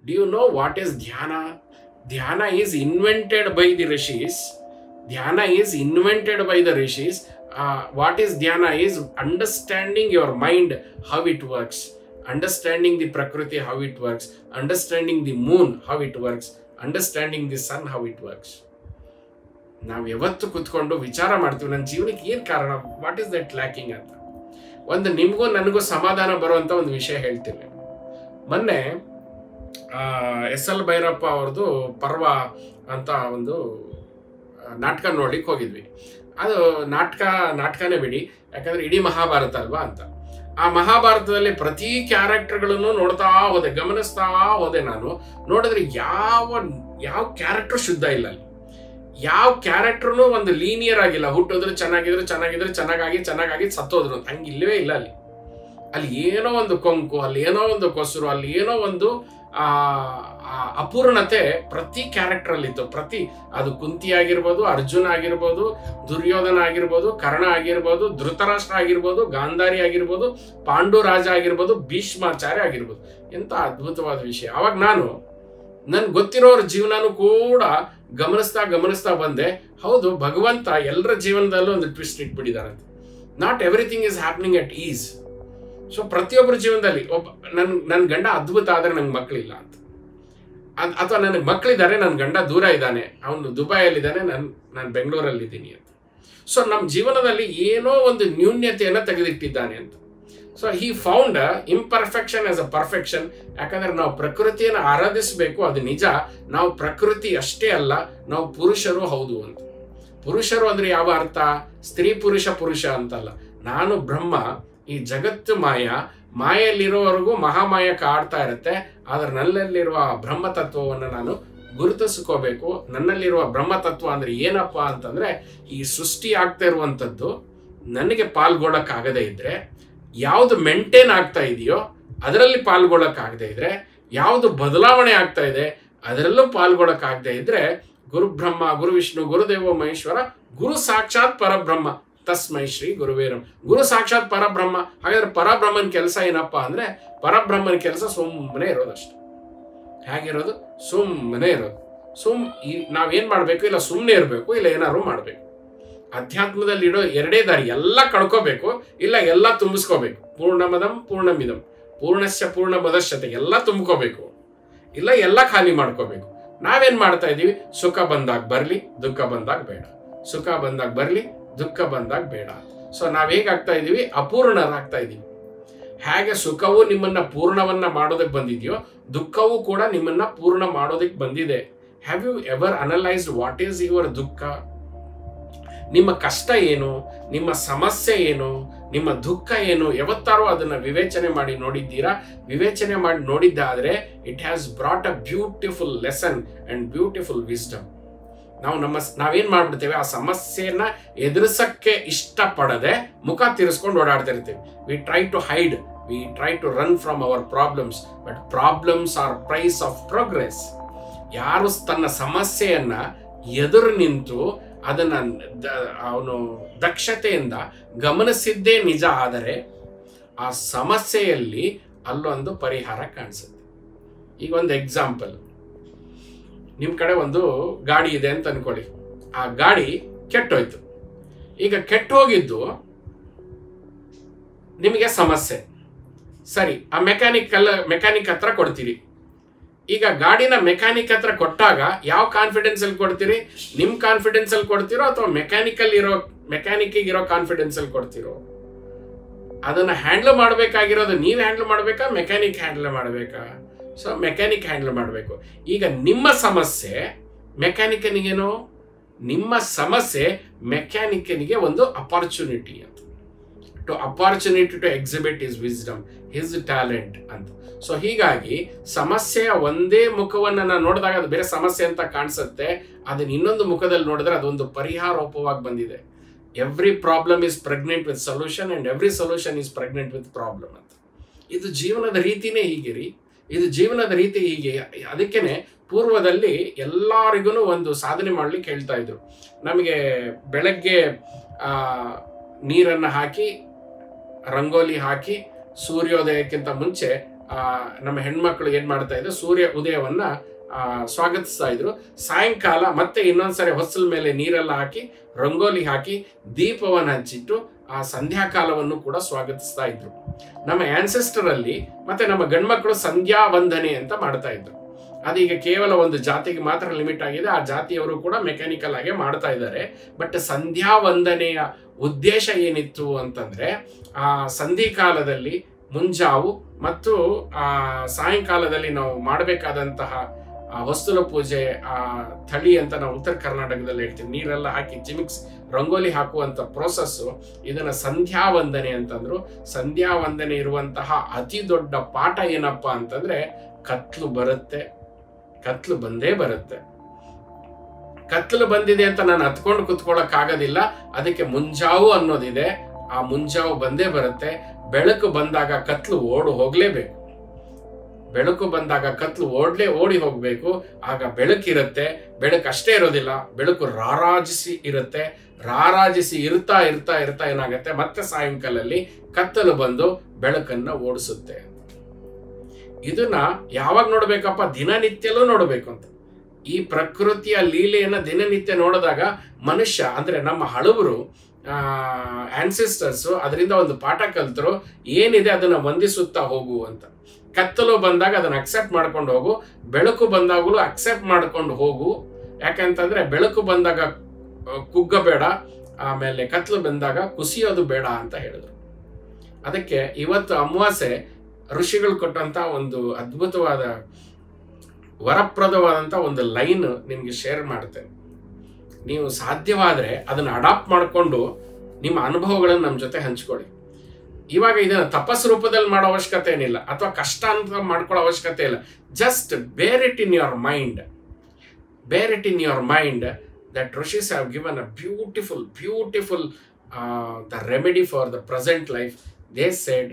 Do you know what is dhyana? Dhyana is invented by the rishis. Dhyana is invented by the rishis. What is dhyana is understanding your mind, how it works, understanding the prakriti, how it works, understanding the moon, how it works, understanding the sun, how it works. ನಾವು ಯಾವತ್ತು ಕೂತ್ಕೊಂಡು ವಿಚಾರ ಮಾಡ್ತೀವಿ ನನ್ನ ಜೀವನಕ್ಕೆ ಏನು ಕಾರಣ, what is that lacking ಅಂತ. ಒಂದು ನಿಮಗೂ ನನಗೂ ಸಮಾಧಾನ ಬರುವಂಥ ಒಂದು ವಿಷಯ ಹೇಳ್ತೀನಿ. ಮೊನ್ನೆ SL ಭೈರಪ್ಪ ಅವ್ರದ್ದು ಪರ್ವ ಅಂತ ಒಂದು ನಾಟಕ ನೋಡ್ಲಿಕ್ಕೆ ಹೋಗಿದ್ವಿ. ಅದು ನಾಟಕನೇ ಬಿಡಿ, ಯಾಕಂದ್ರೆ ಇಡೀ ಮಹಾಭಾರತ ಅಲ್ವಾ ಅಂತ. ಆ ಮಹಾಭಾರತದಲ್ಲಿ ಪ್ರತಿ ಕ್ಯಾರೆಕ್ಟರ್ಗಳನ್ನು ನೋಡ್ತಾ ಹೋದೆ, ಗಮನಿಸ್ತಾ ಹೋದೆ. ನಾನು ನೋಡಿದ್ರೆ ಯಾವ ಕ್ಯಾರೆಕ್ಟರ್ ಶುದ್ಧ ಇಲ್ಲ ಅಲ್ಲಿ. ಯಾವ ಕ್ಯಾರೆಕ್ಟರ್ನು ಒಂದು ಲೀನಿಯರ್ ಆಗಿಲ್ಲ. ಹುಟ್ಟಿದ್ರು ಚೆನ್ನಾಗಿ ಸತ್ತೋದ್ರು ಅಂತ ಹಂಗೆ ಇಲ್ಲವೇ ಇಲ್ಲ ಅಲ್ಲಿ. ಅಲ್ಲಿ ಏನೋ ಒಂದು ಕೊಂಕು, ಅಲ್ಲಿ ಏನೋ ಒಂದು ಕೊಸರು, ಅಲ್ಲಿ ಏನೋ ಒಂದು ಅಪೂರ್ಣತೆ ಪ್ರತಿ ಕ್ಯಾರೆಕ್ಟರ್ ಅಲ್ಲಿ ಇತ್ತು. ಅದು ಕುಂತಿ ಆಗಿರ್ಬೋದು, ಅರ್ಜುನ ಆಗಿರ್ಬೋದು, ದುರ್ಯೋಧನ ಆಗಿರ್ಬೋದು, ಕರ್ಣ ಆಗಿರ್ಬೋದು, ಧೃತರಾಷ್ಟ್ರ ಆಗಿರ್ಬೋದು, ಗಾಂಧಾರಿ ಆಗಿರ್ಬೋದು, ಪಾಂಡು ರಾಜ ಆಗಿರ್ಬೋದು, ಭೀಷ್ಮಾಚಾರ್ಯ ಆಗಿರ್ಬೋದು. ಎಂತ ಅದ್ಭುತವಾದ ವಿಷಯ. ಅವಾಗ ನನ್ಗೆ ಗೊತ್ತಿರೋರ ಜೀವನನೂ ಕೂಡ ಗಮನಿಸ್ತಾ ಬಂದೆ. ಹೌದು, ಭಗವಂತ ಎಲ್ಲರ ಜೀವನದಲ್ಲೂ ಒಂದು ಟ್ವಿಸ್ಟ್ ಇಟ್ಬಿಟ್ಟಿದ್ದಾರೆ. Not everything is happening at is. So ಪ್ರತಿಯೊಬ್ಬರ ಜೀವನದಲ್ಲಿ ನನ್ನ ಗಂಡ ಅದ್ಭುತ ಆದರೆ ನಂಗೆ ಮಕ್ಕಳಿಲ್ಲ ಅಂತ, ಅಥವಾ ನನಗೆ ಮಕ್ಕಳಿದ್ದಾರೆ, ನನ್ನ ಗಂಡ ದೂರ ಇದ್ದಾನೆ, ಅವನು ದುಬೈಯಲ್ಲಿದ್ದಾನೆ, ನಾನು ಬೆಂಗಳೂರಲ್ಲಿದ್ದೀನಿ ಅಂತ. ಸೊ ನಮ್ಮ ಜೀವನದಲ್ಲಿ ಏನೋ ಒಂದು ನ್ಯೂನ್ಯತೆಯನ್ನು ತೆಗೆದಿಟ್ಟಿದ್ದಾನೆ ಅಂತ. So he found imperfection as a perfection. ಯಾಕಂದ್ರೆ ನಾವು ಪ್ರಕೃತಿಯನ್ನು ಆರಾಧಿಸಬೇಕು, ಅದು ನಿಜ. ನಾವು ಪ್ರಕೃತಿ ಅಷ್ಟೇ ಅಲ್ಲ, ನಾವು ಪುರುಷರು ಹೌದು ಅಂತ. ಪುರುಷರು ಅಂದ್ರೆ ಯಾವ ಅರ್ಥ? ಸ್ತ್ರೀ ಪುರುಷ ಅಂತಲ್ಲ. ನಾನು ಬ್ರಹ್ಮ, ಈ ಜಗತ್ತು ಮಾಯಲ್ಲಿರೋವರೆಗೂ ಮಹಾಮಾಯ ಕಾಡ್ತಾ ಇರುತ್ತೆ. ಆದ್ರೆ ನನ್ನಲ್ಲಿರುವ ಬ್ರಹ್ಮತತ್ವವನ್ನು ನಾನು ಗುರುತಿಸ್ಕೋಬೇಕು. ನನ್ನಲ್ಲಿರುವ ಬ್ರಹ್ಮತತ್ವ ಅಂದ್ರೆ ಏನಪ್ಪ ಅಂತಂದ್ರೆ, ಈ ಸೃಷ್ಟಿ ಆಗ್ತಾ ಇರುವಂಥದ್ದು ನನಗೆ ಪಾಲ್ಗೊಳ್ಳಕ್ಕಾಗದೇ ಇದ್ರೆ, ಯಾವುದು ಮೇಂಟೈನ್ ಆಗ್ತಾ ಇದೆಯೋ ಅದರಲ್ಲಿ ಪಾಲ್ಗೊಳ್ಳಕ್ಕಾಗದೇ ಇದ್ರೆ, ಯಾವುದು ಬದಲಾವಣೆ ಆಗ್ತಾ ಇದೆ ಅದರಲ್ಲೂ ಪಾಲ್ಗೊಳ್ಳಕ್ಕಾಗದೇ ಇದ್ರೆ, ಗುರು ಬ್ರಹ್ಮ, ಗುರು ವಿಷ್ಣು, ಗುರುದೇವ ಮಹೇಶ್ವರ, ಗುರು ಸಾಕ್ಷಾತ್ ಪರಬ್ರಹ್ಮ, ತಸ್ಮೈ ಶ್ರೀ ಗುರುವೇರಂ. ಗುರು ಸಾಕ್ಷಾತ್ ಪರಬ್ರಹ್ಮ. ಹಾಗಾದ್ರೆ ಪರಬ್ರಹ್ಮನ ಕೆಲಸ ಏನಪ್ಪ ಅಂದ್ರೆ, ಪರಬ್ರಹ್ಮನ ಕೆಲಸ ಸುಮ್ಮನೆ ಇರೋದಷ್ಟೆ. ಹೇಗಿರೋದು? ಸುಮ್ಮನೆ ಇರೋದು. ನಾವೇನ್ ಮಾಡ್ಬೇಕು? ಇಲ್ಲ ಸುಮ್ಮನೆ ಇರಬೇಕು, ಇಲ್ಲ ಏನಾದ್ರು ಮಾಡ್ಬೇಕು. ಅಧ್ಯಾತ್ಮದಲ್ಲಿ ಇಡೋ ಎರಡೇ ದಾರಿ. ಎಲ್ಲ ಕಳ್ಕೋಬೇಕು, ಇಲ್ಲ ಎಲ್ಲ ತುಂಬಿಸ್ಕೋಬೇಕು. ಪೂರ್ಣಮದಂ ಪೂರ್ಣಮಿದಂ ಪೂರ್ಣಶ್ಚ ಪೂರ್ಣಮದಶ್ಚತೆ. ಎಲ್ಲ ತುಂಬ್ಕೋಬೇಕು, ಇಲ್ಲ ಎಲ್ಲ ಖಾಲಿ ಮಾಡ್ಕೋಬೇಕು. ನಾವೇನ್ ಮಾಡ್ತಾ ಇದೀವಿ? ಸುಖ ಬಂದಾಗ ಬರ್ಲಿ, ದುಃಖ ಬಂದಾಗ ಬೇಡ. ಸುಖ ಬಂದಾಗ ಬರ್ಲಿ, ದುಃಖ ಬಂದಾಗ ಬೇಡ. ಸೊ ನಾವ್ ಹೇಗಾಗ್ತಾ ಇದೀವಿ? ಅಪೂರ್ಣರಾಗ್ತಾ ಇದೀವಿ. ಹೇಗೆ ಸುಖವು ನಿಮ್ಮನ್ನ ಪೂರ್ಣವನ್ನ ಮಾಡೋದಕ್ಕೆ ಬಂದಿದೆಯೋ, ದುಃಖವೂ ಕೂಡ ನಿಮ್ಮನ್ನ ಪೂರ್ಣ ಮಾಡೋದಕ್ಕೆ ಬಂದಿದೆ. Have you ever analysed what is your ದುಃಖ? ನಿಮ್ಮ ಕಷ್ಟ ಏನು, ನಿಮ್ಮ ಸಮಸ್ಯೆ ಏನು, ನಿಮ್ಮ ದುಃಖ ಏನು? ಯಾವತ್ತಾರು ಅದನ್ನ ವಿವೇಚನೆ ಮಾಡಿ ನೋಡಿದ್ದೀರಾ? ವಿವೇಚನೆ ಮಾಡಿ ನೋಡಿದ್ದಾದ್ರೆ it has brought a beautiful lesson and beautiful wisdom. ನಾವೇನ್ ಮಾಡ್ಬಿಡ್ತೇವೆ? ಆ ಸಮಸ್ಯೆಯನ್ನ ಎದುರಿಸಕ್ಕೆ ಇಷ್ಟಪಡದೆ ಮುಖ ತಿರ್ಸ್ಕೊಂಡು ಓಡಾಡ್ತಾ ಇರ್ತೀವಿ. We try to hide, we try to run from our problems, but problems are price of progress. ಯಾರು ತನ್ನ ಸಮಸ್ಯೆಯನ್ನ ಎದುರು ನಿಂತು ಅದನ್ನ ಅವನು ದಕ್ಷತೆಯಿಂದ ಗಮನಿಸಿದ್ದೇ ನಿಜ ಆದರೆ, ಆ ಸಮಸ್ಯೆಯಲ್ಲಿ ಅಲ್ಲೊಂದು ಪರಿಹಾರ ಕಾಣಿಸುತ್ತೆ. ಈಗ ಒಂದು ಎಕ್ಸಾಂಪಲ್, ನಿಮ್ ಕಡೆ ಒಂದು ಗಾಡಿ ಇದೆ ಅಂತ ಅನ್ಕೊಳ್ಳಿ. ಆ ಗಾಡಿ ಕೆಟ್ಟೋಯ್ತು. ಈಗ ಕೆಟ್ಟ ಹೋಗಿದ್ದು ನಿಮಗೆ ಸಮಸ್ಯೆ. ಸರಿ, ಆ ಮೆಕ್ಯಾನಿಕ್ ಹತ್ರ ಕೊಡ್ತೀರಿ. ಈಗ ಗಾಡಿನ ಮೆಕ್ಯಾನಿಕ್ ಹತ್ರ ಕೊಟ್ಟಾಗ ಯಾವ ಕಾನ್ಫಿಡೆನ್ಸ್ ಅಲ್ಲಿ ಕೊಡ್ತೀರಿ? ನಿಮ್ ಕಾನ್ಫಿಡೆನ್ಸ್ ಅಲ್ಲಿ ಕೊಡ್ತೀರೋ ಅಥವಾ ಮೆಕ್ಯಾನಿಕ್ ಇರೋ ಕಾನ್ಫಿಡೆನ್ಸ್ ಅಲ್ಲಿ ಕೊಡ್ತೀರೋ? ಅದನ್ನ ಹ್ಯಾಂಡಲ್ ಮಾಡ್ಬೇಕಾಗಿರೋದು ನೀವ್ ಹ್ಯಾಂಡಲ್ ಮಾಡ್ಬೇಕಾ, ಮೆಕ್ಯಾನಿಕ್ ಹ್ಯಾಂಡಲ್ ಮಾಡ್ಬೇಕಾ? ಸೊ ಮೆಕ್ಯಾನಿಕ್ ಹ್ಯಾಂಡಲ್ ಮಾಡಬೇಕು. ಈಗ ನಿಮ್ಮ ಸಮಸ್ಯೆ ಮೆಕ್ಯಾನಿಕನಿಗೇನೋ, ನಿಮ್ಮ ಸಮಸ್ಯೆ ಮೆಕ್ಯಾನಿಕನಿಗೆ ಒಂದು ಅಪಾರ್ಚುನಿಟಿ ಅಂತ. Opportunity to exhibit his wisdom, his talent ಅಂತ. ಸೊ ಹೀಗಾಗಿ ಸಮಸ್ಯೆಯ ಒಂದೇ ಮುಖವನ್ನು ನಾನು ನೋಡಿದಾಗ ಅದು ಬೇರೆ ಸಮಸ್ಯೆ ಅಂತ ಕಾಣಿಸುತ್ತೆ. ಅದನ್ನ ಇನ್ನೊಂದು ಮುಖದಲ್ಲಿ ನೋಡಿದ್ರೆ ಅದೊಂದು ಪರಿಹಾರೋಪವಾಗಿ ಬಂದಿದೆ. Every problem is pregnant with solution and every solution is pregnant with problem ಅಂತ. ಇದು ಜೀವನದ ರೀತಿನೇ ಹೀಗೆ ರೀ. ಇದು ಜೀವನದ ರೀತಿ ಹೀಗೆ. ಅದಕ್ಕೇನೆ ಪೂರ್ವದಲ್ಲಿ ಎಲ್ಲರಿಗೂ ಒಂದು ಸಾಧನೆ ಮಾಡ್ಲಿಕ್ಕೆ ಹೇಳ್ತಾ ಇದ್ರು. ನಮಗೆ ಬೆಳಗ್ಗೆ ನೀರನ್ನು ಹಾಕಿ, ರಂಗೋಲಿ ಹಾಕಿ, ಸೂರ್ಯೋದಯಕ್ಕಿಂತ ಮುಂಚೆ ನಮ್ಮ ಹೆಣ್ಮಕ್ಳು ಏನ್ ಮಾಡ್ತಾ ಇದ್ರು, ಸೂರ್ಯ ಉದಯವನ್ನ ಸ್ವಾಗತಿಸ್ತಾ ಇದ್ರು. ಸಾಯಂಕಾಲ ಮತ್ತೆ ಇನ್ನೊಂದ್ಸರಿ ಹೊಸಲ ಮೇಲೆ ನೀರೆಲ್ಲ ಹಾಕಿ ರಂಗೋಲಿ ಹಾಕಿ ದೀಪವನ್ನು ಹಚ್ಚಿಟ್ಟು ಆ ಸಂಧ್ಯಾಕಾಲವನ್ನು ಕೂಡ ಸ್ವಾಗತಿಸ್ತಾ ಇದ್ರು. ನಮ್ಮ ಆನ್ಸೆಸ್ಟರ್ ಅಲ್ಲಿ ಮತ್ತೆ ನಮ್ಮ ಗಂಡ್ಮಕ್ಳು ಸಂಧ್ಯಾ ವಂದನೆ ಅಂತ ಮಾಡ್ತಾ ಇದ್ರು. ಅದೀಗ ಕೇವಲ ಒಂದು ಜಾತಿಗೆ ಮಾತ್ರ ಲಿಮಿಟ್ ಆಗಿದೆ. ಆ ಜಾತಿಯವರು ಕೂಡ ಮೆಕ್ಯಾನಿಕಲ್ ಆಗಿ ಮಾಡ್ತಾ ಇದ್ದಾರೆ. ಬಟ್ ಸಂಧ್ಯಾ ವಂದನೆಯ ಉದ್ದೇಶ ಏನಿತ್ತು ಅಂತಂದ್ರೆ, ಆ ಸಂಧಿ ಕಾಲದಲ್ಲಿ ಮುಂಜಾವು ಮತ್ತು ಸಾಯಂಕಾಲದಲ್ಲಿ ನಾವು ಮಾಡಬೇಕಾದಂತಹ ಹೊಸ್ತಲ ಪೂಜೆ, ಥಳಿ ಅಂತ ನಾವು ಉತ್ತರ ಕರ್ನಾಟಕದಲ್ಲಿ ಹೇಳ್ತೀವಿ, ನೀರೆಲ್ಲ ಹಾಕಿ ಚಿಮಿಕ್ಸ್ ರಂಗೋಲಿ ಹಾಕುವಂತ ಪ್ರೋಸೆಸ್, ಇದನ್ನ ಸಂಧ್ಯಾ ವಂದನೆ ಅಂತಂದ್ರು. ಸಂಧ್ಯಾ ವಂದನೆ ಇರುವಂತಹ ಅತಿ ದೊಡ್ಡ ಪಾಠ ಏನಪ್ಪಾ ಅಂತಂದ್ರೆ, ಕತ್ಲು ಬರುತ್ತೆ, ಕತ್ಲು ಬಂದೇ ಬರುತ್ತೆ. ಕತ್ಲು ಬಂದಿದೆ ಅಂತ ನಾನು ಹತ್ಕೊಂಡು ಕುತ್ಕೊಳ್ಳಕ್ ಆಗೋದಿಲ್ಲ. ಅದಕ್ಕೆ ಮುಂಜಾವು ಅನ್ನೋದಿದೆ. ಆ ಮುಂಜಾವು ಬಂದೇ ಬರುತ್ತೆ. ಬೆಳಕು ಬಂದಾಗ ಕತ್ಲು ಹೋಗ್ಲೇಬೇಕು. ಬೆಳಕು ಬಂದಾಗ ಕತ್ಲು ಓಡಿ ಹೋಗ್ಬೇಕು. ಆಗ ಬೆಳಕಿರುತ್ತೆ. ಬೆಳಕು ಅಷ್ಟೇ ಇರೋದಿಲ್ಲ, ಬೆಳಕು ರಾರಾಜಿಸಿ ಇರುತ್ತೆ. ರಾರಾಜಿಸಿ ಇರ್ತಾ ಇರ್ತಾ ಇರ್ತಾ ಏನಾಗತ್ತೆ, ಮತ್ತೆ ಸಾಯಂಕಾಲದಲ್ಲಿ ಕತ್ತಲು ಬಂದು ಬೆಳಕನ್ನ ಓಡಿಸುತ್ತೆ. ಇದನ್ನ ಯಾವಾಗ ನೋಡ್ಬೇಕಪ್ಪ? ದಿನನಿತ್ಯಲೂ ನೋಡ್ಬೇಕು ಅಂತ. ಈ ಪ್ರಕೃತಿಯ ಲೀಲೆಯನ್ನ ದಿನನಿತ್ಯ ನೋಡಿದಾಗ ಮನುಷ್ಯ ಅಂದ್ರೆ ನಮ್ಮ ಹಳಬರು ಆನ್ಸೆಸ್ಟರ್ಸ್ ಅದರಿಂದ ಒಂದು ಪಾಠ ಕಲ್ತರು. ಏನಿದೆ ಅದನ್ನ ವಂದಿಸುತ್ತಾ ಹೋಗು ಅಂತ. ಕತ್ತಲು ಬಂದಾಗ ಅದನ್ನ ಅಕ್ಸೆಪ್ಟ್ ಮಾಡ್ಕೊಂಡು ಹೋಗು, ಬೆಳಕು ಬಂದಾಗಲೂ ಅಕ್ಸೆಪ್ಟ್ ಮಾಡ್ಕೊಂಡು ಹೋಗು. ಯಾಕಂತಂದ್ರೆ ಬೆಳಕು ಬಂದಾಗ ಕುಗ್ಗಬೇಡ, ಆಮೇಲೆ ಕತ್ಲು ಬಂದಾಗ ಕುಸಿಯೋದು ಬೇಡ ಅಂತ ಹೇಳಿದ್ರು. ಅದಕ್ಕೆ ಇವತ್ತು ಅಮಾವಾಸ್ಯೆ ಋಷಿಗಳು ಕೊಟ್ಟಂತ ಒಂದು ಅದ್ಭುತವಾದ ವರಪ್ರದವಾದಂತ ಒಂದು ಲೈನ್ ನಿಮ್ಗೆ ಶೇರ್ ಮಾಡ್ತೇನೆ. ನೀವು ಸಾಧ್ಯವಾದ್ರೆ ಅದನ್ನ ಅಡಾಪ್ಟ್ ಮಾಡಿಕೊಂಡು ನಿಮ್ಮ ಅನುಭವಗಳನ್ನು ನಮ್ಮ ಜೊತೆ ಹಂಚ್ಕೊಳ್ಳಿ. ಇವಾಗ ಇದನ್ನ ತಪಸ್ ರೂಪದಲ್ಲಿ ಮಾಡೋ ಅವಶ್ಯಕತೆ ಏನಿಲ್ಲ, ಅಥವಾ ಕಷ್ಟ ಅಂತ ಮಾಡ್ಕೊಳ್ಳೋ ಅವಶ್ಯಕತೆ ಇಲ್ಲ. ಜಸ್ಟ್ ಬೇರ್ ಇಟ್ ಇನ್ ಯುವರ್ ಮೈಂಡ್. ಬೇರ್ it in your mind that rishis have given a beautiful the remedy for the present life. They said,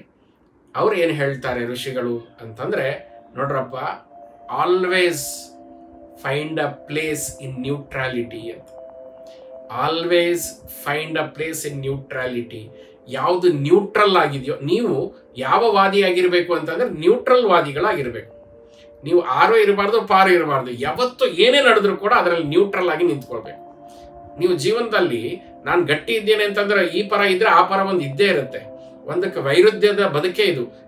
ಅವ್ರು ಏನು ಹೇಳ್ತಾರೆ ಋಷಿಗಳು ಅಂತಂದ್ರೆ, ನೋಡ್ರಪ್ಪ, always find a place in neutrality ಅಂತ. Always find a place in neutrality. ಯಾವುದು neutral ಆಗಿದೆಯೋ, ನೀವು ಯಾವ ವಾದಿ ಆಗಿರ್ಬೇಕು ಅಂತಂದ್ರೆ ನ್ಯೂಟ್ರಲ್ ವಾದಿಗಳಾಗಿರ್ಬೇಕು. ನೀವು ಆರು ಇರಬಾರ್ದು, ಪಾರು ಇರಬಾರ್ದು. ಯಾವತ್ತು ಏನೇ ನಡೆದ್ರು ಕೂಡ ಅದರಲ್ಲಿ ನ್ಯೂಟ್ರಲ್ ಆಗಿ ನಿಂತ್ಕೊಳ್ಬೇಕು. ನೀವು ಜೀವನದಲ್ಲಿ ನಾನು ಗಟ್ಟಿ ಇದ್ದೇನೆ ಅಂತಂದ್ರೆ ಈ ಪರ ಇದ್ರೆ ಆ ಪರ ಒಂದು ಇದ್ದೇ ಇರುತ್ತೆ. ಒಂದಕ್ಕೆ ವೈರುಧ್ಯದ ಬದುಕೆ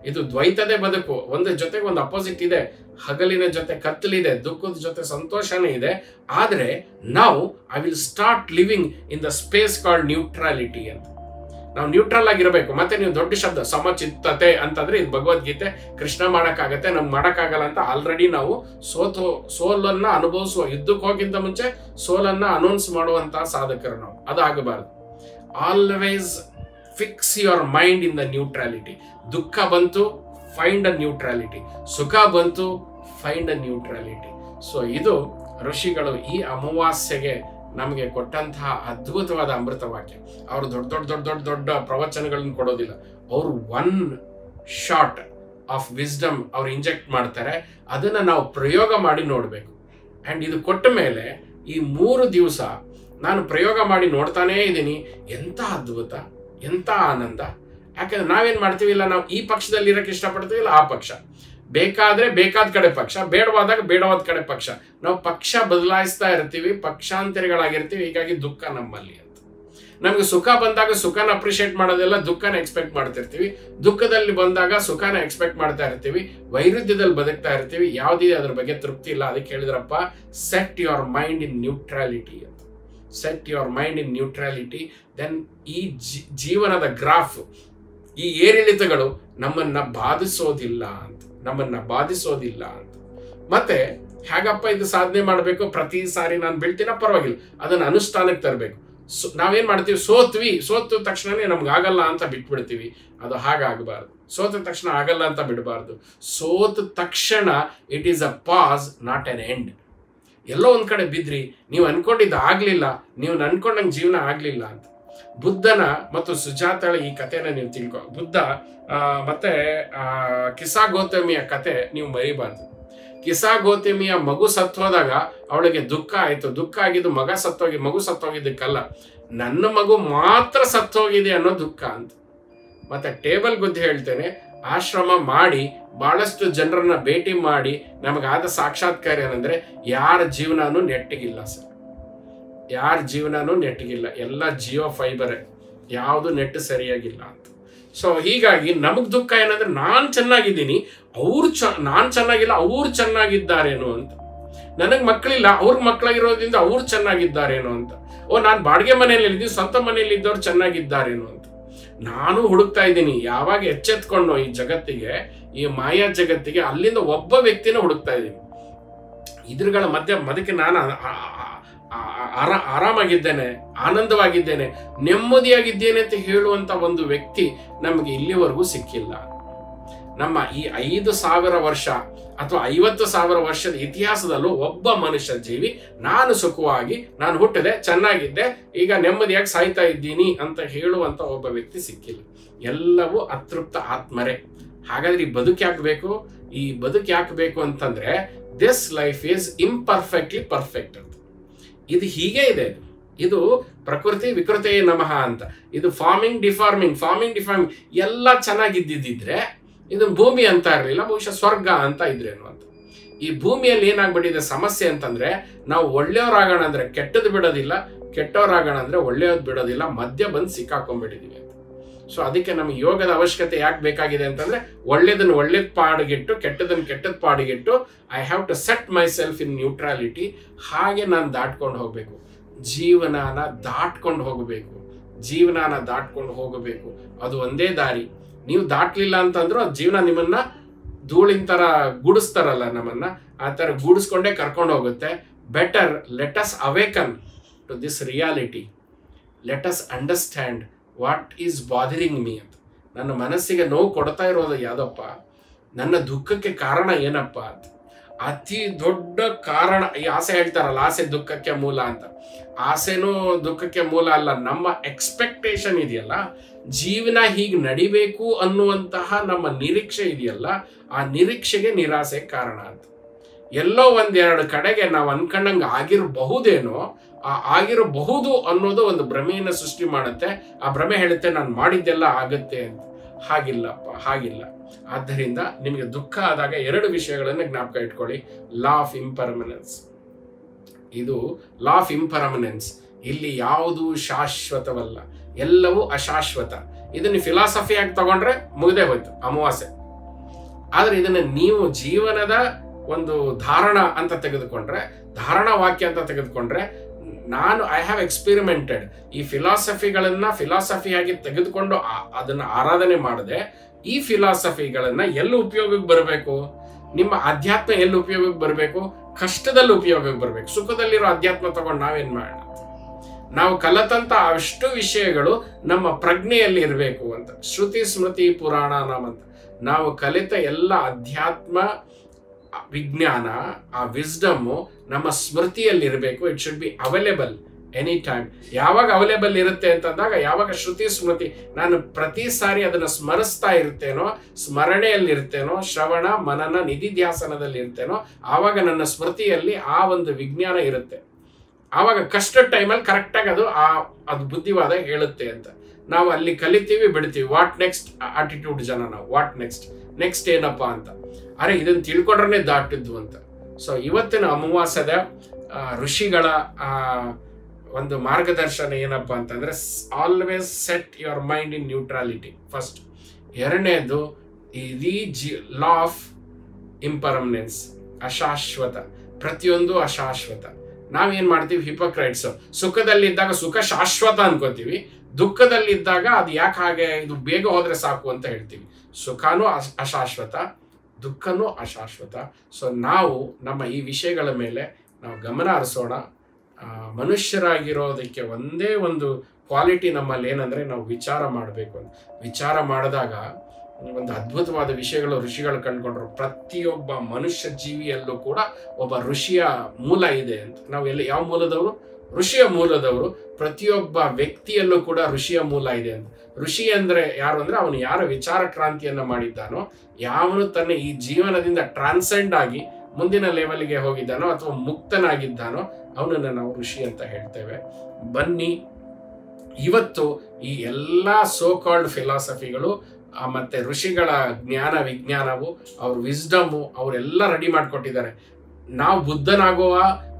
ಇದು ದ್ವೈತದೇ ಬದುಕು. ಒಂದ್ರ ಜೊತೆಗೆ ಒಂದು ಅಪೋಸಿಟ್ ಇದೆ. ಹಗಲಿನ ಜೊತೆ ಕತ್ತಲಿದೆ, ದುಃಖದ ಜೊತೆ ಸಂತೋಷನೇ ಇದೆ. ಆದ್ರೆ ನಾವು I will start living in the space called neutrality ಅಂತ. ನಾವು ನ್ಯೂಟ್ರಲ್ ಆಗಿರ್ಬೇಕು. ಮತ್ತೆ ನೀವು ದೊಡ್ಡ ಶಬ್ದ ಸಮಚಿತ್ತತೆ ಅಂತಂದ್ರೆ ಇದು ಭಗವದ್ಗೀತೆ, ಕೃಷ್ಣ ಮಾಡಕ್ಕಾಗತ್ತೆ, ನಮ್ಗೆ ಮಾಡಕ್ಕಾಗಲ್ಲ ಅಂತ ಆಲ್ರೆಡಿ ನಾವು ಸೋಲನ್ನ ಅನುಭವಿಸುವ, ಯುದ್ಧಕ್ಕೆ ಹೋಗಿಂತ ಮುಂಚೆ ಸೋಲನ್ನ ಅನೌನ್ಸ್ ಮಾಡುವಂತಹ ಸಾಧಕರು ನಾವು. ಅದಾಗಬಾರದು. Always fix your mind in the neutrality. ದುಃಖ ಬಂತು, ಫೈಂಡ್ ಅ ನ್ಯೂಟ್ರಾಲಿಟಿ. ಸುಖ ಬಂತು, ಫೈಂಡ್ ಅ ನ್ಯೂಟ್ರಾಲಿಟಿ. ಸೊ ಇದು ಋಷಿಗಳು ಈ ಅಮಾವಾಸ್ಯೆಗೆ ನಮಗೆ ಕೊಟ್ಟಂತಹ ಅದ್ಭುತವಾದ ಅಮೃತ ವಾಕ್ಯ. ಅವರು ದೊಡ್ಡ ಪ್ರವಚನಗಳನ್ನು ಕೊಡೋದಿಲ್ಲ. ಅವರು ಒನ್ ಶಾಟ್ ಆಫ್ ವಿಸ್ಡಮ್ ಅವ್ರು ಇಂಜೆಕ್ಟ್ ಮಾಡ್ತಾರೆ. ಅದನ್ನ ನಾವು ಪ್ರಯೋಗ ಮಾಡಿ ನೋಡ್ಬೇಕು. ಅಂಡ್ ಇದು ಕೊಟ್ಟ ಮೇಲೆ ಈ 3 ದಿವಸ ನಾನು ಪ್ರಯೋಗ ಮಾಡಿ ನೋಡ್ತಾನೇ ಇದ್ದೀನಿ. ಎಂತ ಅದ್ಭುತ, ಎಂತ ಆನಂದ. ಯಾಕಂದ್ರೆ ನಾವೇನ್ ಮಾಡ್ತೀವಿ, ಇಲ್ಲ ನಾವು ಈ ಪಕ್ಷದಲ್ಲಿ ಇರಕ್ಕೆ ಇಷ್ಟಪಡ್ತೀವಿ, ಇಲ್ಲ ಆ ಪಕ್ಷ. ಬೇಕಾದ್ರೆ ಬೇಕಾದ ಕಡೆ ಪಕ್ಷ, ಬೇಡವಾದಾಗ ಬೇಡವಾದ ಕಡೆ ಪಕ್ಷ. ನಾವು ಪಕ್ಷ ಬದಲಾಯಿಸ್ತಾ ಇರ್ತೀವಿ, ಪಕ್ಷಾಂತರಿಗಳಾಗಿರ್ತೀವಿ. ಹೀಗಾಗಿ ದುಃಖ ನಮ್ಮಲ್ಲಿ ಅಂತ. ನಮ್ಗೆ ಸುಖ ಬಂದಾಗ ಸುಖನ ಅಪ್ರಿಷಿಯೇಟ್ ಮಾಡೋದೆಲ್ಲ, ದುಃಖನ ಎಕ್ಸ್ಪೆಕ್ಟ್ ಮಾಡ್ತಿರ್ತೀವಿ. ದುಃಖದಲ್ಲಿ ಬಂದಾಗ ಸುಖನ ಎಕ್ಸ್ಪೆಕ್ಟ್ ಮಾಡ್ತಾ ಇರ್ತೀವಿ. ವೈರುಧ್ಯದಲ್ಲಿ ಬದುಕ್ತಾ ಇರ್ತೀವಿ. ಯಾವುದಿದೆ ಅದ್ರ ಬಗ್ಗೆ ತೃಪ್ತಿ ಇಲ್ಲ. ಅದಕ್ಕೆ ಹೇಳಿದ್ರಪ್ಪ, set your mind in neutrality ಅಂತ. Set your mind in neutrality. Then ಈ ಜೀವನದ ಗ್ರಾಫ್, ಈ ಏರಿಳಿತಗಳು ನಮ್ಮನ್ನ ಬಾಧಿಸೋದಿಲ್ಲ ಅಂತ. ಮತ್ತೆ ಹೇಗಪ್ಪ ಇದು ಸಾಧನೆ ಮಾಡಬೇಕು? ಪ್ರತಿ ಸಾರಿ ನಾನು ಬೀಳ್ತೀನ, ಪರವಾಗಿಲ್ಲ, ಅದನ್ನ ಅನುಷ್ಠಾನಕ್ಕೆ ತರಬೇಕು. ನಾವೇನ್ ಮಾಡ್ತೀವಿ, ಸೋತ ತಕ್ಷಣನೇ ನಮ್ಗೆ ಆಗಲ್ಲ ಅಂತ ಬಿಟ್ಬಿಡ್ತೀವಿ. ಅದು ಹಾಗಾಗಬಾರ್ದು. ಸೋತ ತಕ್ಷಣ ಆಗಲ್ಲ ಅಂತ ಬಿಡಬಾರ್ದು. ಸೋತ ತಕ್ಷಣ it is a pause, not an end. ಎಲ್ಲೋ ಒಂದ್ ಕಡೆ ಬಿದ್ರಿ, ನೀವು ಅನ್ಕೊಂಡಿದ್ದು ಆಗ್ಲಿಲ್ಲ, ನೀವು ಅನ್ಕೊಂಡಂಗೆ ಜೀವನ ಆಗ್ಲಿಲ್ಲ ಅಂತ. ಬುದ್ಧನ ಮತ್ತು ಸುಜಾತಳ ಈ ಕಥೆನ ನೀವು ತಿಳ್ಕೊ. ಬುದ್ಧ ಮತ್ತೆ ಕಿಸಾ ಗೌತಮಿಯ ಕತೆ ನೀವು ಮರಿಬಾರ್ದು. ಕಿಸಾ ಗೌತಮಿಯ ಮಗು ಸತ್ತೋದಾಗ ಅವಳಿಗೆ ದುಃಖ ಆಯ್ತು. ದುಃಖ ಆಗಿದ್ದು ಮಗು ಸತ್ತೋಗಿದ್ದಕ್ಕಲ್ಲ, ನನ್ನ ಮಗು ಮಾತ್ರ ಸತ್ತೋಗಿದೆ ಅನ್ನೋ ದುಃಖ ಅಂತ. ಮತ್ತೆ ಟೇಬಲ್ ಗುದ್ದಿ ಹೇಳ್ತೇನೆ, ಆಶ್ರಮ ಮಾಡಿ ಬಹಳಷ್ಟು ಜನರನ್ನ ಭೇಟಿ ಮಾಡಿ ನಮಗಾದ ಸಾಕ್ಷಾತ್ಕಾರ ಏನಂದ್ರೆ ಯಾರ ಜೀವನನೂ ನೆಟ್ಟಿಗಿಲ್ಲ ಸರ್, ಯಾರ ಜೀವನನೂ ನೆಟ್ಟಿಗಿಲ್ಲ, ಎಲ್ಲ ಜಿಯೋ ಫೈಬರೇ, ಯಾವುದು ನೆಟ್ ಸರಿಯಾಗಿಲ್ಲ ಅಂತ. ಸೊ ಹೀಗಾಗಿ ನಮಗ್ ದುಃಖ ಏನಂದ್ರೆ ನಾನ್ ಚೆನ್ನಾಗಿದ್ದೀನಿ, ನಾನ್ ಚೆನ್ನಾಗಿಲ್ಲ, ಅವ್ರು ಚೆನ್ನಾಗಿದ್ದಾರೇನೋ ಅಂತ. ನನಗ್ ಮಕ್ಕಳಿಲ್ಲ, ಅವ್ರಿಗೆ ಮಕ್ಕಳಾಗಿರೋದ್ರಿಂದ ಅವ್ರು ಚೆನ್ನಾಗಿದ್ದಾರೇನೋ ಅಂತ. ನಾನು ಬಾಡಿಗೆ ಮನೆಯಲ್ಲಿ ಇದ್ದೀನಿ, ಸ್ವಂತ ಮನೆಯಲ್ಲಿ ಇದ್ದವ್ರು ಚೆನ್ನಾಗಿದ್ದಾರೇನೋ ಅಂತ. ನಾನು ಹುಡುಕ್ತಾ ಇದ್ದೀನಿ, ಯಾವಾಗ ಎಚ್ಚೆತ್ಕೊಂಡು ಈ ಜಗತ್ತಿಗೆ, ಈ ಮಾಯಾ ಜಗತ್ತಿಗೆ, ಅಲ್ಲಿಂದ ಒಬ್ಬ ವ್ಯಕ್ತಿನ ಹುಡುಕ್ತಾ ಇದ್ದೀನಿ. ಇದ್ರಗಳ ಮಧ್ಯಕ್ಕೆ ನಾನು ಆರಾಮಾಗಿದ್ದೇನೆ, ಆನಂದವಾಗಿದ್ದೇನೆ, ನೆಮ್ಮದಿಯಾಗಿದ್ದೇನೆ ಅಂತ ಹೇಳುವಂತ ಒಂದು ವ್ಯಕ್ತಿ ನಮಗೆ ಇಲ್ಲಿವರೆಗೂ ಸಿಕ್ಕಿಲ್ಲ. ನಮ್ಮ ಈ 5,000 ವರ್ಷ ಅಥವಾ 50,000 ವರ್ಷದ ಇತಿಹಾಸದಲ್ಲೂ ಒಬ್ಬ ಮನುಷ್ಯ ಜೀವಿ ನಾನು ಸುಖವಾಗಿ, ನಾನು ಹುಟ್ಟಿದೆ, ಚೆನ್ನಾಗಿದ್ದೆ, ಈಗ ನೆಮ್ಮದಿಯಾಗಿ ಸಾಯ್ತಾ ಇದ್ದೀನಿ ಅಂತ ಹೇಳುವಂತ ಒಬ್ಬ ವ್ಯಕ್ತಿ ಸಿಕ್ಕಿಲ್ಲ. ಎಲ್ಲವೂ ಅತೃಪ್ತ ಆತ್ಮರೇ. ಹಾಗಾದ್ರೆ ಈ ಬದುಕು ಯಾಕೆ ಬೇಕು? ಈ ಬದುಕು ಯಾಕೆ ಬೇಕು ಅಂತಂದ್ರೆ ದಿಸ್ ಲೈಫ್ ಈಸ್ ಇಂಪರ್ಫೆಕ್ಟ್ಲಿ ಪರ್ಫೆಕ್ಟ್ ಅಂತ. ಇದು ಹೀಗೆ ಇದೆ. ಇದು ಪ್ರಕೃತಿ ವಿಕೃತಿ ನಮಃ ಅಂತ. ಇದು ಫಾರ್ಮಿಂಗ್ ಡಿಫಾರ್ಮಿಂಗ್ ಎಲ್ಲ ಚೆನ್ನಾಗಿದ್ದಿದ್ರೆ ಇದು ಭೂಮಿ ಅಂತ ಇರಲಿಲ್ಲ, ಬಹುಶಃ ಸ್ವರ್ಗ ಅಂತ ಇದ್ರೇನು ಅಂತ. ಈ ಭೂಮಿಯಲ್ಲಿ ಏನಾಗ್ಬಿಟ್ಟಿದೆ ಸಮಸ್ಯೆ ಅಂತಂದ್ರೆ, ನಾವು ಒಳ್ಳೆಯವರಾಗೋಣ ಅಂದ್ರೆ ಕೆಟ್ಟದ್ದು ಬಿಡೋದಿಲ್ಲ, ಕೆಟ್ಟವರಾಗೋಣ ಅಂದ್ರೆ ಒಳ್ಳೆಯದು ಬಿಡೋದಿಲ್ಲ, ಮಧ್ಯ ಬಂದು ಸಿಕ್ಕಾಕೊಂಡ್ಬಿಟ್ಟಿದೀವಿ ಅಂತ. ಸೊ ಅದಕ್ಕೆ ನಮ್ಗೆ ಯೋಗದ ಅವಶ್ಯಕತೆ ಯಾಕೆ ಬೇಕಾಗಿದೆ ಅಂತಂದ್ರೆ, ಒಳ್ಳೇದನ್ನು ಒಳ್ಳೇದ್ ಪಾಡಿಗಿಟ್ಟು, ಕೆಟ್ಟದನ್ನು ಕೆಟ್ಟದ್ ಪಾಡಿಗಿಟ್ಟು, I have to set myself in neutrality. ಹಾಗೆ ನಾನು ದಾಟ್ಕೊಂಡು ಹೋಗ್ಬೇಕು, ಜೀವನಾನ ದಾಟ್ಕೊಂಡು ಹೋಗಬೇಕು. ಅದು ಒಂದೇ ದಾರಿ. ನೀವು ದಾಟ್ಲಿಲ್ಲ ಅಂತಂದ್ರೂ ಜೀವನ ನಿಮ್ಮನ್ನ ಧೂಳಿನ ತರ ಗೂಡಿಸ್ತಾರಲ್ಲ, ನಮ್ಮನ್ನ ಆ ತರ ಗೂಡಿಸ್ಕೊಂಡೇ ಕರ್ಕೊಂಡು ಹೋಗುತ್ತೆ. Better let us awaken to this reality, let us understand what is bothering me ಅಂತ. ನನ್ನ ಮನಸ್ಸಿಗೆ ನೋವು ಕೊಡ್ತಾ ಇರೋದು ಯಾವುದಪ್ಪ, ನನ್ನ ದುಃಖಕ್ಕೆ ಕಾರಣ ಏನಪ್ಪ ಅಂತ. ಅತಿ ದೊಡ್ಡ ಕಾರಣ ಈ ಆಸೆ ಹೇಳ್ತಾರಲ್ಲ, ಆಸೆ ದುಃಖಕ್ಕೆ ಮೂಲ ಅಂತ. ಆಸೆನೂ ದುಃಖಕ್ಕೆ ಮೂಲ ಅಲ್ಲ, ನಮ್ಮ ಎಕ್ಸ್ಪೆಕ್ಟೇಷನ್ ಇದೆಯಲ್ಲ, ಜೀವನ ಹೀಗೆ ನಡಿಬೇಕು ಅನ್ನುವಂತಹ ನಮ್ಮ ನಿರೀಕ್ಷೆ ಇದೆಯಲ್ಲ, ಆ ನಿರೀಕ್ಷೆಗೆ ನಿರಾಸೆ ಕಾರಣ ಅಂತ. ಎಲ್ಲೋ ಒಂದೆರಡು ಕಡೆಗೆ ನಾವು ಅನ್ಕೊಂಡಂಗೆ ಆಗಿರಬಹುದೇನೋ, ಆ ಆಗಿರಬಹುದು ಅನ್ನೋದು ಒಂದು ಭ್ರಮೆಯನ್ನು ಸೃಷ್ಟಿ ಮಾಡುತ್ತೆ. ಆ ಭ್ರಮೆ ಹೇಳುತ್ತೆ ನಾನು ಮಾಡಿದ್ದೆಲ್ಲ ಆಗತ್ತೆ ಅಂತ. ಹಾಗಿಲ್ಲ. ಆದ್ದರಿಂದ ನಿಮಗೆ ದುಃಖ ಆದಾಗ 2 ವಿಷಯಗಳನ್ನು ಜ್ಞಾಪಕ ಇಟ್ಕೊಳ್ಳಿ. Law of ಇಂಪರ್ಮನೆನ್ಸ್. ಇದು ಲಾ ಆಫ್ ಇಂಪರ್ಮನೆನ್ಸ್. ಇಲ್ಲಿ ಯಾವುದು ಶಾಶ್ವತವಲ್ಲ, ಎಲ್ಲವೂ ಅಶಾಶ್ವತ. ಇದನ್ನ ಫಿಲಾಸಫಿಯಾಗಿ ತಗೊಂಡ್ರೆ ಮುಗ್ದೇ ಹೋಯ್ತು, ಅಮಾವಾಸ್ಯೆ. ಆದ್ರೆ ಇದನ್ನ ನೀವು ಜೀವನದ ಒಂದು ಧಾರಣ ಅಂತ ತೆಗೆದುಕೊಂಡ್ರೆ, ಧಾರಣ ವಾಕ್ಯ ಅಂತ ತೆಗೆದುಕೊಂಡ್ರೆ, ಐ ಹ್ಯಾವ್ ಎಕ್ಸ್ಪೆರಿಮೆಂಟೆಡ್ ಈ ಫಿಲಾಸಫಿಯಾಗಿ ತೆಗೆದುಕೊಂಡು ಅದನ್ನ ಆರಾಧನೆ ಮಾಡದೆ, ಈ ಫಿಲಾಸಫಿಗಳನ್ನ ಎಲ್ಲಿ ಉಪಯೋಗಕ್ಕೆ ಬರಬೇಕು, ನಿಮ್ಮ ಅಧ್ಯಾತ್ಮ ಎಲ್ಲಿ ಉಪಯೋಗಕ್ಕೆ ಬರಬೇಕು, ಕಷ್ಟದಲ್ಲಿ ಉಪಯೋಗಕ್ಕೆ ಬರಬೇಕು. ಸುಖದಲ್ಲಿರೋ ಅಧ್ಯಾತ್ಮ ತಗೊಂಡು ನಾವೇನ್ ಮಾಡೋಣ? ನಾವು ಕಲಿತಂತ ಅಷ್ಟು ವಿಷಯಗಳು ನಮ್ಮ ಪ್ರಜ್ಞೆಯಲ್ಲಿ ಇರಬೇಕು ಅಂತ. ಶ್ರುತಿ ಸ್ಮೃತಿ ಪುರಾಣ ನಾಮಂತ ನಾವು ಕಲಿತ ಎಲ್ಲ ಅಧ್ಯಾತ್ಮ ವಿಜ್ಞಾನ, ಆ ವಿಸ್ಡಮ್ ನಮ್ಮ ಸ್ಮೃತಿಯಲ್ಲಿ ಇರಬೇಕು. It should be available any time. ಯಾವಾಗ ಅವೈಲೇಬಲ್ ಇರುತ್ತೆ ಅಂತಂದಾಗ, ಯಾವಾಗ ಶ್ರುತಿ ಸ್ಮೃತಿ ನಾನು ಪ್ರತಿ ಸಾರಿ ಅದನ್ನ ಸ್ಮರಿಸ್ತಾ ಇರ್ತೇನೋ, ಸ್ಮರಣೆಯಲ್ಲಿ ಇರ್ತೇನೋ, ಶ್ರವಣ ಮನನ ನಿಧಿಧ್ಯಾಸನದಲ್ಲಿ ಇರ್ತೇನೋ, ಆವಾಗ ನನ್ನ ಸ್ಮೃತಿಯಲ್ಲಿ ಆ ಒಂದು ವಿಜ್ಞಾನ ಇರುತ್ತೆ. ಆವಾಗ ಕಷ್ಟ ಟೈಮಲ್ಲಿ ಕರೆಕ್ಟಾಗಿ ಅದು ಬುದ್ಧಿವಾದ ಹೇಳುತ್ತೆ ಅಂತ. ನಾವು ಅಲ್ಲಿ ಕಲಿತೀವಿ, ಬಿಡ್ತೀವಿ. ವಾಟ್ ನೆಕ್ಸ್ಟ್ ಆಟಿಟ್ಯೂಡ್ ಜನ ನಾವು. ವಾಟ್ ನೆಕ್ಸ್ಟ್ ಏನಪ್ಪ ಅಂತ. ಅರೆ ಇದನ್ನು ತಿಳ್ಕೊಂಡ್ರೆ ದಾಟಿದ್ವು ಅಂತ. ಸೊ ಇವತ್ತಿನ ಅಮಾವಾಸ್ಯದ ಋಷಿಗಳ ಒಂದು ಮಾರ್ಗದರ್ಶನ ಏನಪ್ಪಾ ಅಂತಂದ್ರೆ, always set your mind in neutrality first. ಎರಡನೇದು ಇದೀ ಲಾ ಆಫ್ ಇಂಪರ್ಮನೆನ್ಸ್, ಅಶಾಶ್ವತ. ಪ್ರತಿಯೊಂದು ಅಶಾಶ್ವತ. ನಾವೇನ್ ಮಾಡ್ತೀವಿ, ಹಿಪೋಕ್ರೈಟ್ಸ್. ಸುಖದಲ್ಲಿದ್ದಾಗ ಸುಖ ಶಾಶ್ವತ ಅನ್ಕೋತೀವಿ, ದುಃಖದಲ್ಲಿದ್ದಾಗ ಅದು ಯಾಕೆ ಹಾಗೆ, ಇದು ಬೇಗ ಹೋದ್ರೆ ಸಾಕು ಅಂತ ಹೇಳ್ತೀವಿ. ಸುಖನೂ ಅಶಾಶ್ವತ, ದುಃಖನೂ ಅಶಾಶ್ವತ. ಸೊ ನಾವು ನಮ್ಮ ಈ ವಿಷಯಗಳ ಮೇಲೆ ನಾವು ಗಮನ ಹರಿಸೋಣ. ಮನುಷ್ಯರಾಗಿರೋದಕ್ಕೆ ಒಂದೇ ಒಂದು ಕ್ವಾಲಿಟಿ ನಮ್ಮಲ್ಲಿ ಏನಂದ್ರೆ, ನಾವು ವಿಚಾರ ಮಾಡಬೇಕು ಅಂತ. ವಿಚಾರ ಮಾಡಿದಾಗ ಒಂದು ಅದ್ಭುತವಾದ ವಿಷಯಗಳು ಋಷಿಗಳು ಕಂಡುಕೊಂಡ್ರು. ಪ್ರತಿಯೊಬ್ಬ ಮನುಷ್ಯ ಜೀವಿಯಲ್ಲೂ ಕೂಡ ಒಬ್ಬ ಋಷಿಯ ಮೂಲ ಇದೆ ಅಂತ. ನಾವು ಯಾವ ಮೂಲದವರು? ಋಷಿಯ ಮೂಲದವರು. ಪ್ರತಿಯೊಬ್ಬ ವ್ಯಕ್ತಿಯಲ್ಲೂ ಕೂಡ ಋಷಿಯ ಮೂಲ ಇದೆ ಅಂತ. ಋಷಿ ಅಂದ್ರೆ ಯಾರು ಅಂದ್ರೆ, ಅವನು ಯಾರ ವಿಚಾರ ಕ್ರಾಂತಿಯನ್ನ ಮಾಡಿದ್ದಾನೋ, ಯಾವನು ತನ್ನ ಈ ಜೀವನದಿಂದ ಟ್ರಾನ್ಸೆಂಡ್ ಆಗಿ ಮುಂದಿನ ಲೆವೆಲ್ಗೆ ಹೋಗಿದ್ದಾನೋ ಅಥವಾ ಮುಕ್ತನಾಗಿದ್ದಾನೋ ಅವನನ್ನು ನಾವು ಋಷಿ ಅಂತ ಹೇಳ್ತೇವೆ. ಬನ್ನಿ ಇವತ್ತು ಈ ಎಲ್ಲ ಸೋ ಕಾಲ್ಡ್ ಫಿಲಾಸಫಿಗಳು ಮತ್ತೆ ಋಷಿಗಳ ಜ್ಞಾನ ವಿಜ್ಞಾನವು, ಅವ್ರ ವಿಸ್ಡಮು ಅವರೆಲ್ಲ ರೆಡಿ ಮಾಡಿಕೊಟ್ಟಿದ್ದಾರೆ. ನಾವು ಬುದ್ಧನಾಗುವ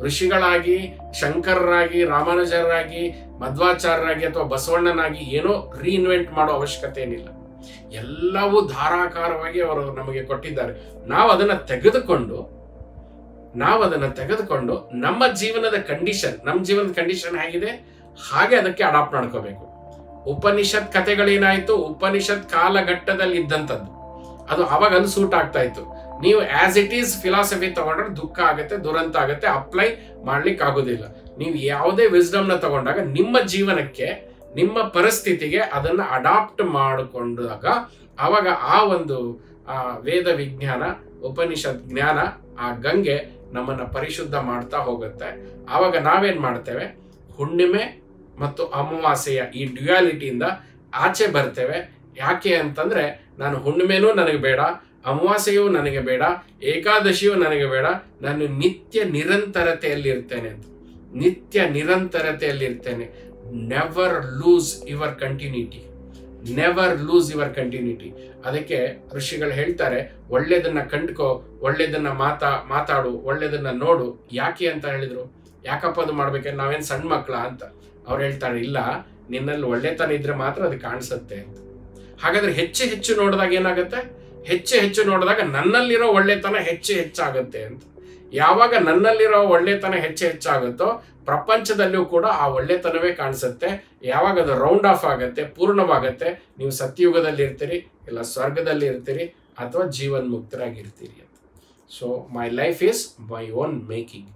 ಋಷಿಗಳಾಗಿ, ಶಂಕರರಾಗಿ, ರಾಮಾನುಜರಾಗಿ, ಮಧ್ವಾಚಾರ್ಯರಾಗಿ ಅಥವಾ ಬಸವಣ್ಣನಾಗಿ ಏನೋ ರೀಇನ್ವೆಂಟ್ ಮಾಡೋ ಅವಶ್ಯಕತೆ ಏನಿಲ್ಲ. ಎಲ್ಲವೂ ಧಾರಾಕಾರವಾಗಿ ಅವರು ನಮಗೆ ಕೊಟ್ಟಿದ್ದಾರೆ. ನಾವು ಅದನ್ನ ತೆಗೆದುಕೊಂಡು ನಮ್ಮ ಜೀವನದ ಕಂಡೀಷನ್ ಹೇಗಿದೆ ಹಾಗೆ ಅದಕ್ಕೆ ಅಡಾಪ್ಟ್ ಮಾಡ್ಕೋಬೇಕು. ಉಪನಿಷತ್ ಕಥೆಗಳೇನಾಯ್ತು, ಉಪನಿಷತ್ ಕಾಲಘಟ್ಟದಲ್ಲಿ ಇದ್ದಂಥದ್ದು, ಅದು ಅವಾಗ ಸೂಟ್ ಆಗ್ತಾ ಇತ್ತು. ನೀವು ಆಸ್ ಇಟ್ ಈಸ್ ಫಿಲಾಸಫಿ ತಗೊಂಡ್ರೆ ದುಃಖ ಆಗುತ್ತೆ, ದುರಂತ ಆಗುತ್ತೆ, ಅಪ್ಲೈ ಮಾಡ್ಲಿಕ್ಕೆ ಆಗೋದಿಲ್ಲ. ನೀವು ಯಾವುದೇ ವಿಸ್ಡಮ್ನ ತಗೊಂಡಾಗ ನಿಮ್ಮ ಜೀವನಕ್ಕೆ, ನಿಮ್ಮ ಪರಿಸ್ಥಿತಿಗೆ ಅದನ್ನ ಅಡಾಪ್ಟ್ ಮಾಡಿಕೊಂಡಾಗ ಅವಾಗ ಆ ಒಂದು ವೇದ ವಿಜ್ಞಾನ, ಉಪನಿಷತ್ ಜ್ಞಾನ, ಆ ಗಂಗೆ ನಮ್ಮನ್ನ ಪರಿಶುದ್ಧ ಮಾಡ್ತಾ ಹೋಗುತ್ತೆ. ಆವಾಗ ನಾವೇನ್ ಮಾಡ್ತೇವೆ, ಹುಣ್ಣಿಮೆ ಮತ್ತು ಅಮಾವಾಸ್ಯೆಯ ಈ ಡ್ಯುಯಾಲಿಟಿಯಿಂದ ಆಚೆ ಬರ್ತೇವೆ. ಯಾಕೆ ಅಂತಂದ್ರೆ, ನಾನು ಹುಣ್ಣಿಮೆನೂ ನನಗೆ ಬೇಡ, ಅಮಾವಾಸ್ಯೆಯೂ ನನಗೆ ಬೇಡ, ಏಕಾದಶಿಯೂ ನನಗೆ ಬೇಡ, ನಾನು ನಿತ್ಯ ನಿರಂತರತೆಯಲ್ಲಿರ್ತೇನೆ ಅಂತ. ನಿತ್ಯ ನಿರಂತರತೆಯಲ್ಲಿರ್ತೇನೆ. Never lose your continuity, never lose your continuity. ಅದಕ್ಕೆ ಋಷಿಗಳು ಹೇಳ್ತಾರೆ, ಒಳ್ಳೇದನ್ನ ಕಂಡ್ಕೋ, ಒಳ್ಳೇದನ್ನ ಮಾತಾಡು, ಒಳ್ಳೇದನ್ನ ನೋಡು. ಯಾಕೆ ಅಂತ ಹೇಳಿದ್ರು, ಯಾಕಪ್ಪ ಅದು ಮಾಡ್ಬೇಕಂದ್ರೆ ನಾವೇನ್ ಸಣ್ಣ ಮಕ್ಕಳ ಅಂತ. ಅವ್ರು ಹೇಳ್ತಾರೆ, ಇಲ್ಲ, ನಿನ್ನಲ್ಲಿ ಒಳ್ಳೆತನ ಇದ್ರೆ ಮಾತ್ರ ಅದು ಕಾಣಿಸುತ್ತೆ ಅಂತ. ಹಾಗಾದ್ರೆ ಹೆಚ್ಚು ನೋಡಿದಾಗ ಏನಾಗುತ್ತೆ, ಹೆಚ್ಚು ನೋಡಿದಾಗ ನನ್ನಲ್ಲಿರೋ ಒಳ್ಳೆತನ ಹೆಚ್ಚಾಗುತ್ತೆ ಅಂತ. ಯಾವಾಗ ನನ್ನಲ್ಲಿರೋ ಒಳ್ಳೆತನ ಹೆಚ್ಚಾಗುತ್ತೋ ಪ್ರಪಂಚದಲ್ಲಿಯೂ ಕೂಡ ಆ ಒಳ್ಳೆತನವೇ ಕಾಣಿಸುತ್ತೆ. ಯಾವಾಗ ಅದು ರೌಂಡ್ ಆಫ್ ಆಗುತ್ತೆ, ಪೂರ್ಣವಾಗುತ್ತೆ, ನೀವು ಸತ್ಯಯುಗದಲ್ಲಿ ಇರ್ತೀರಿ, ಇಲ್ಲ ಸ್ವರ್ಗದಲ್ಲಿ ಇರ್ತೀರಿ, ಅಥವಾ ಜೀವನ್ಮುಕ್ತರಾಗಿರ್ತೀರಿ ಅಂತ. So my life is my own making.